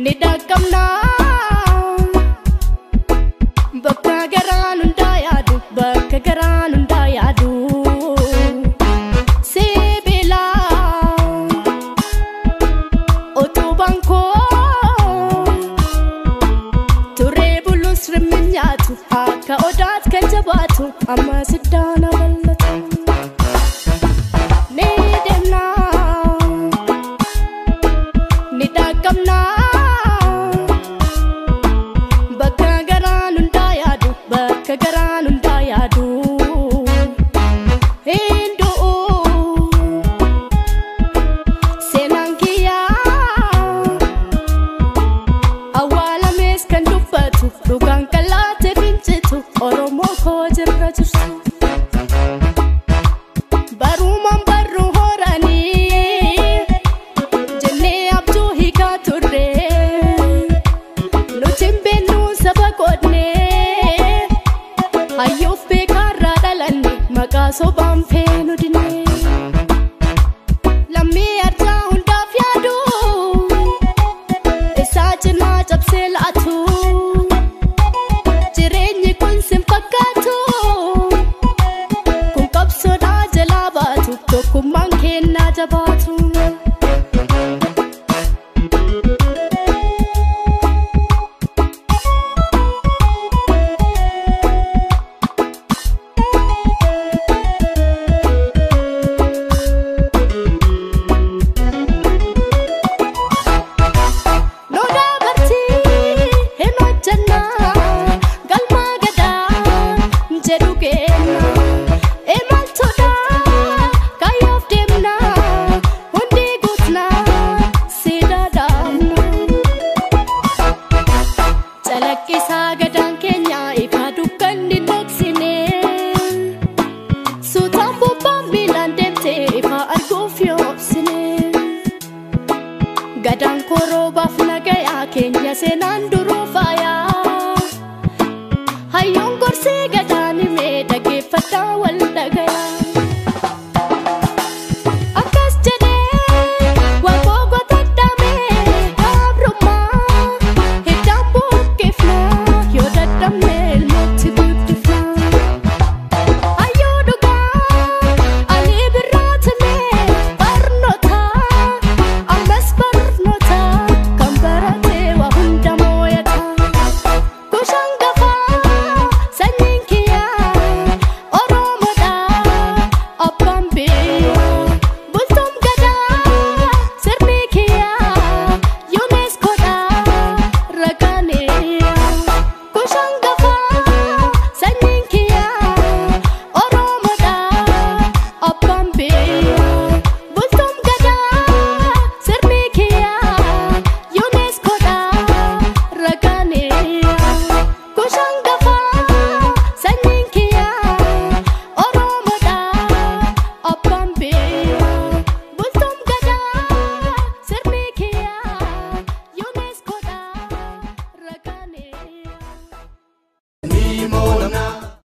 Nidakamna bakka garaan hundaayadu bakka garaan hundaayadu sebela otubanko ture bulus riminyatu akka odaat kan jabatu amma siddana ballatu nedemna nidakamna Kagaran undayadu Indo Senangkia Awala mes kan dubatu Dugang kalate rinjitu Oromo ko jirra jirtu Baru mambaru horani Jenne abdu hika turre Nuchimbenu sabakodne Ayuf bekarra dalani maqaso bampenu dinne Lammi arja hundaf yaadu Isa cina cabse laatu Jireenyi kun sin fakkaatu Kun qabsoodha jalaa baatu Tokkummaan kennaa jabaatu Gadang koro baf nagaya Kenya senando